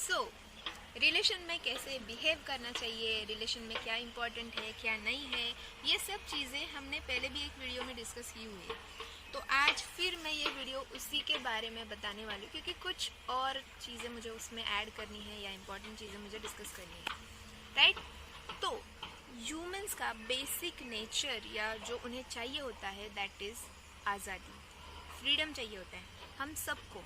सो relation में कैसे behave करना चाहिए, रिलेशन में क्या इम्पोर्टेंट है क्या नहीं है, ये सब चीज़ें हमने पहले भी एक वीडियो में डिस्कस की हुई है। तो आज फिर मैं ये वीडियो उसी के बारे में बताने वाली हूँ, क्योंकि कुछ और चीज़ें मुझे उसमें ऐड करनी है या इम्पोर्टेंट चीज़ें मुझे डिस्कस करनी है, राइट। तो ह्यूमंस का बेसिक नेचर या जो उन्हें चाहिए होता है दैट इज़ आज़ादी, फ्रीडम चाहिए होता है हम सबको।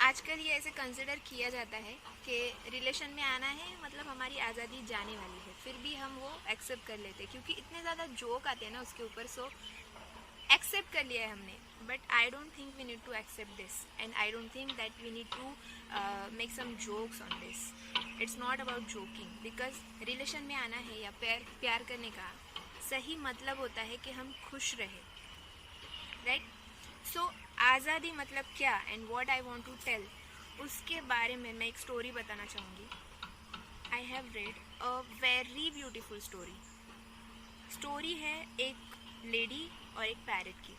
आजकल ये ऐसे कंसिडर किया जाता है कि रिलेशन में आना है मतलब हमारी आज़ादी जाने वाली है, फिर भी हम वो एक्सेप्ट कर लेते हैं क्योंकि इतने ज़्यादा जोक आते हैं ना उसके ऊपर। सो एक्सेप्ट कर लिया है हमने, but I don't think we need to accept this and I don't think that we need to make some jokes on this. It's not about joking, because relation में आना है या प्यार करने का सही मतलब होता है कि हम खुश रहे, राइट। सो आज़ादी मतलब क्या and what I want to tell, उसके बारे में मैं एक स्टोरी बताना चाहूँगी। I have read a very beautiful story है एक लेडी और एक पैरट की।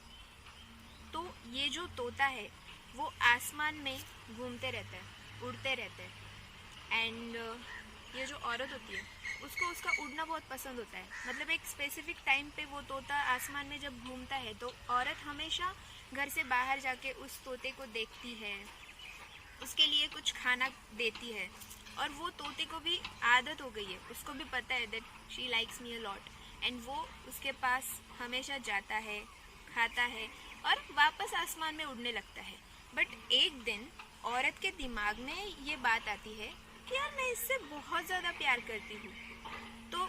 तो ये जो तोता है वो आसमान में घूमते रहता है, उड़ते रहते हैं, एंड ये जो औरत होती है उसको उसका उड़ना बहुत पसंद होता है। मतलब एक स्पेसिफिक टाइम पे वो तोता आसमान में जब घूमता है तो औरत हमेशा घर से बाहर जाके उस तोते को देखती है, उसके लिए कुछ खाना देती है, और वो तोते को भी आदत हो गई है, उसको भी पता है that she likes me a lot, and वो उसके पास हमेशा जाता है, खाता है और वापस आसमान में उड़ने लगता है। बट एक दिन औरत के दिमाग में ये बात आती है कि यार मैं इससे बहुत ज़्यादा प्यार करती हूँ, तो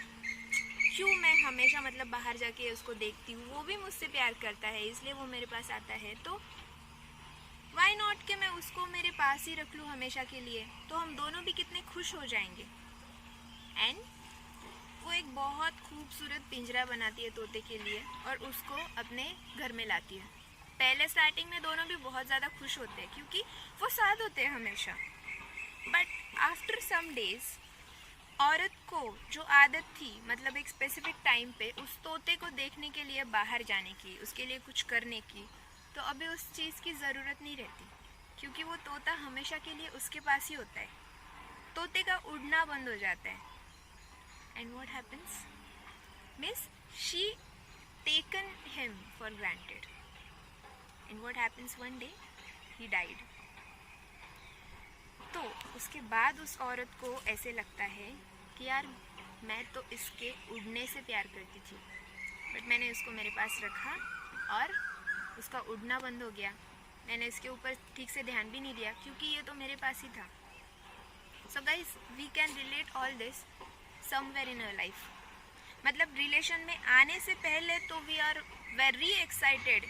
क्यों मैं हमेशा मतलब बाहर जाके उसको देखती हूँ, वो भी मुझसे प्यार करता है इसलिए वो मेरे पास आता है, तो वाई नॉट कि मैं उसको मेरे पास ही रख लूँ हमेशा के लिए, तो हम दोनों भी कितने खुश हो जाएंगे। एंड वो एक बहुत खूबसूरत पिंजरा बनाती है तोते के लिए और उसको अपने घर में लाती है। पहले स्टार्टिंग में दोनों भी बहुत ज़्यादा खुश होते हैं क्योंकि वो साथ होते हैं हमेशा, बट आफ्टर सम डेज औरत को जो आदत थी मतलब एक स्पेसिफिक टाइम पे उस तोते को देखने के लिए बाहर जाने की, उसके लिए कुछ करने की, तो अभी उस चीज़ की ज़रूरत नहीं रहती क्योंकि वो तोता हमेशा के लिए उसके पास ही होता है। तोते का उड़ना बंद हो जाता है, and what happens means she taken him for granted, and what happens one day he died. तो उसके बाद उस औरत को ऐसे लगता है कि यार मैं तो इसके उड़ने से प्यार करती थी, बट मैंने उसको मेरे पास रखा और उसका उड़ना बंद हो गया, मैंने इसके ऊपर ठीक से ध्यान भी नहीं दिया क्योंकि ये तो मेरे पास ही था। So guys we can relate all this somewhere in our life. मतलब रिलेशन में आने से पहले तो वी आर वेरी एक्साइटेड,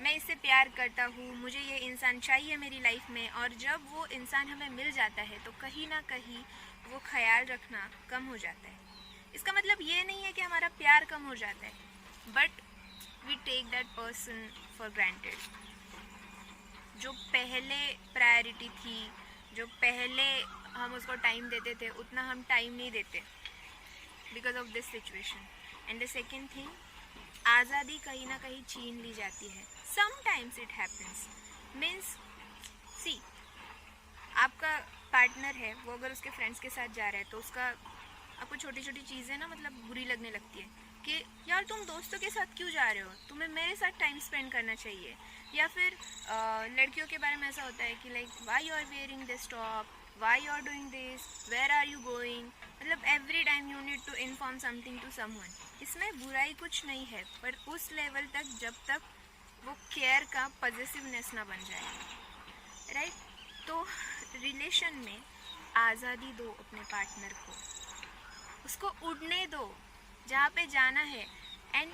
मैं इससे प्यार करता हूँ, मुझे ये इंसान चाहिए मेरी लाइफ में, और जब वो इंसान हमें मिल जाता है तो कहीं ना कहीं वो ख्याल रखना कम हो जाता है। इसका मतलब ये नहीं है कि हमारा प्यार कम हो जाता है, but we take that person for granted. जो पहले प्रायोरिटी थी, जो पहले हम उसको टाइम देते थे, उतना हम टाइम नहीं देते because of this situation. And the second thing, आज़ादी कहीं ना कहीं छीन ली जाती है। समटाइम्स इट हैपन्स, मीन्स सी आपका पार्टनर है, वो अगर उसके फ्रेंड्स के साथ जा रहा है तो उसका आपको छोटी छोटी चीज़ें ना मतलब बुरी लगने लगती है कि यार तुम दोस्तों के साथ क्यों जा रहे हो, तुम्हें मेरे साथ टाइम स्पेंड करना चाहिए। या फिर लड़कियों के बारे में ऐसा होता है कि like why you are wearing this top, why you are doing this, where are you going, मतलब every time you need to inform something to someone. इसमें बुराई कुछ नहीं है, पर उस लेवल तक जब तक वो केयर का पॉजिटिवनेस ना बन जाए, राइट। तो रिलेशन में आज़ादी दो अपने पार्टनर को, उसको उड़ने दो जहाँ पे जाना है, एंड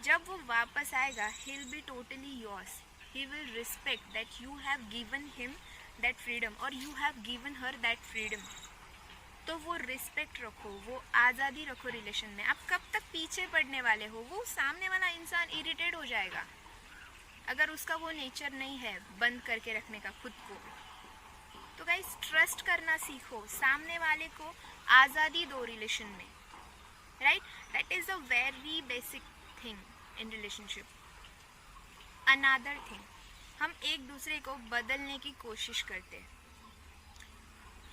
जब वो वापस आएगा he will be totally yours, he will respect that you have given him that freedom और you have given her that freedom. तो वो रिस्पेक्ट रखो, वो आज़ादी रखो रिलेशन में। आप कब तक पीछे पड़ने वाले हो, वो सामने वाला इंसान इरिटेट हो जाएगा अगर उसका वो नेचर नहीं है बंद करके रखने का खुद को। तो गाइस ट्रस्ट करना सीखो, सामने वाले को आज़ादी दो रिलेशन में, right. That is a very basic thing in relationship. Another thing, हम एक दूसरे को बदलने की कोशिश करते हैं।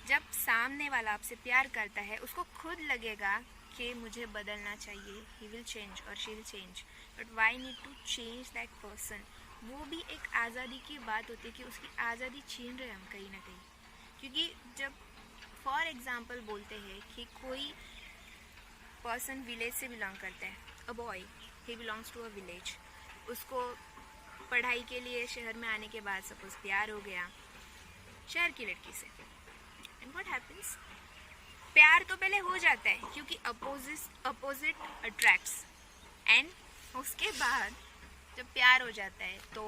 जब सामने वाला आपसे प्यार करता है उसको खुद लगेगा कि मुझे बदलना चाहिए, ही विल चेंज और she will change, but why need to change that person. वो भी एक आज़ादी की बात होती है कि उसकी आज़ादी छीन रहे हम कहीं ना कहीं। क्योंकि जब फॉर एग्ज़ाम्पल बोलते हैं कि कोई पर्सन विलेज से बिलोंग करता है, a boy he belongs to a village, उसको पढ़ाई के लिए शहर में आने के बाद सपोज प्यार हो गया शहर की लड़की से, एंड व्हाट हैपेंस, प्यार तो पहले हो जाता है क्योंकि अपोजिट अट्रैक्ट्स, एंड उसके बाद जब प्यार हो जाता है तो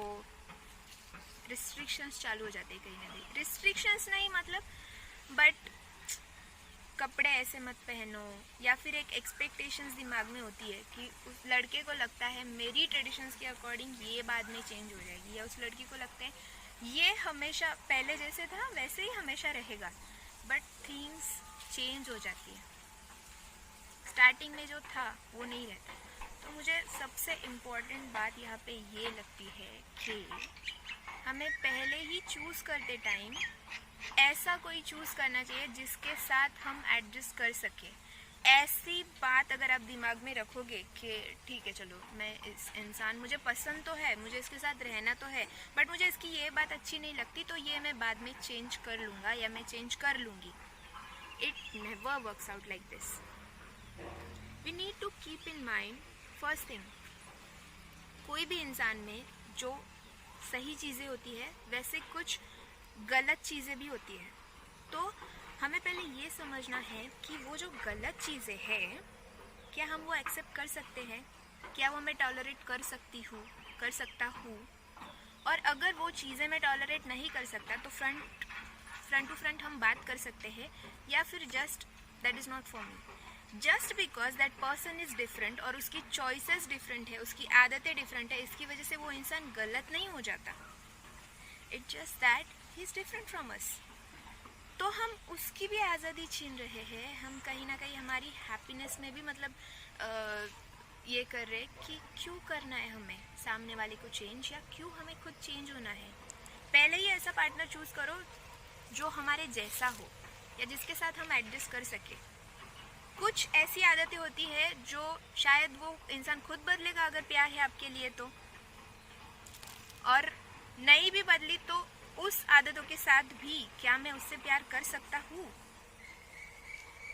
रिस्ट्रिक्शंस चालू हो जाते हैं कहीं ना कहीं। रिस्ट्रिक्शंस नहीं मतलब, बट कपड़े ऐसे मत पहनो, या फिर एक एक्सपेक्टेशंस दिमाग में होती है कि उस लड़के को लगता है मेरी ट्रेडिशंस के अकॉर्डिंग ये बाद में चेंज हो जाएगी, या उस लड़की को लगता है ये हमेशा पहले जैसे था वैसे ही हमेशा रहेगा, बट थिंग्स चेंज हो जाती है, स्टार्टिंग में जो था वो नहीं रहता। तो मुझे सबसे इम्पोर्टेंट बात यहाँ पे ये लगती है कि हमें पहले ही चूज़ करते टाइम ऐसा कोई चूज़ करना चाहिए जिसके साथ हम एडजस्ट कर सके। ऐसी बात अगर आप दिमाग में रखोगे कि ठीक है चलो मैं इस इंसान मुझे पसंद तो है, मुझे इसके साथ रहना तो है, बट मुझे इसकी ये बात अच्छी नहीं लगती तो ये मैं बाद में चेंज कर लूँगा या मैं चेंज कर लूँगी, it never works out like this. We need to keep in mind first thing, कोई भी इंसान में जो सही चीज़ें होती है वैसे कुछ गलत चीज़ें भी होती है। तो हमें पहले ये समझना है कि वो जो गलत चीज़ें हैं क्या हम वो एक्सेप्ट कर सकते हैं, क्या वो मैं टॉलरेट कर सकता हूँ। और अगर वो चीज़ें मैं टॉलरेट नहीं कर सकता तो फ्रंट टू फ्रंट हम बात कर सकते हैं, या फिर just that is not for me, just because that person is different और उसकी चॉइसेस डिफरेंट है, उसकी आदतें डिफरेंट है, इसकी वजह से वो इंसान गलत नहीं हो जाता। It's just that he is different from us. तो हम उसकी भी आज़ादी छीन रहे हैं, हम कहीं ना कहीं हमारी हैप्पीनेस में भी मतलब ये कर रहे कि क्यों करना है हमें सामने वाले को चेंज, या क्यों हमें खुद चेंज होना है। पहले ही ऐसा पार्टनर चूज़ करो जो हमारे जैसा हो या जिसके साथ हम एडजस्ट कर सके। कुछ ऐसी आदतें होती है जो शायद वो इंसान खुद बदलेगा अगर प्यार है आपके लिए तो, और नहीं भी बदली तो उस आदतों के साथ भी क्या मैं उससे प्यार कर सकता हूँ,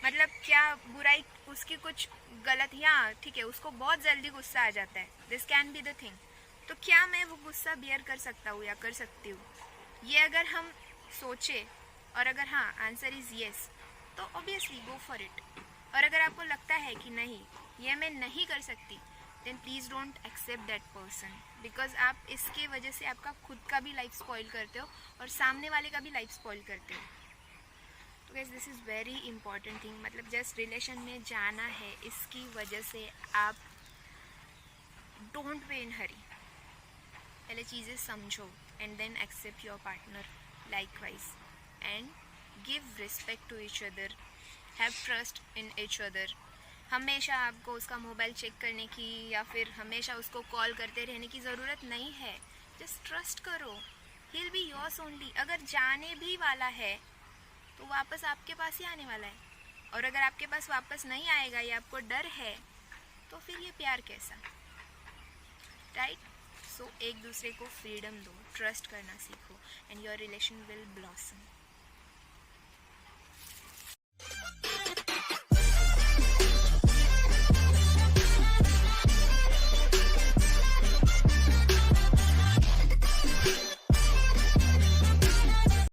मतलब क्या बुराई उसकी कुछ गलतियाँ, ठीक है उसको बहुत जल्दी गुस्सा आ जाता है, this can be the thing, तो क्या मैं वो गुस्सा बियर कर सकता हूँ या कर सकती हूँ, ये अगर हम सोचे और अगर हाँ आंसर इज़ येस तो ऑब्वियसली गो फॉर इट। और अगर आपको लगता है कि नहीं ये मैं नहीं कर सकती, then please don't accept that person, because आप इसके वजह से आपका खुद का भी लाइफ स्पॉइल करते हो और सामने वाले का भी लाइफ स्पॉइल करते हो। तो guys this is very important thing, मतलब जस्ट रिलेशन में जाना है इसकी वजह से आप डोंट बी इन हरी, पहले चीज़ें समझो and then accept your partner likewise and give respect to each other, have trust in each other. हमेशा आपको उसका मोबाइल चेक करने की या फिर हमेशा उसको कॉल करते रहने की ज़रूरत नहीं है, जस्ट ट्रस्ट करो, ही विल बी योर्स ओनली। अगर जाने भी वाला है तो वापस आपके पास ही आने वाला है, और अगर आपके पास वापस नहीं आएगा या आपको डर है तो फिर ये प्यार कैसा, राइट। सो एक दूसरे को फ्रीडम दो, ट्रस्ट करना सीखो and your relation will blossom.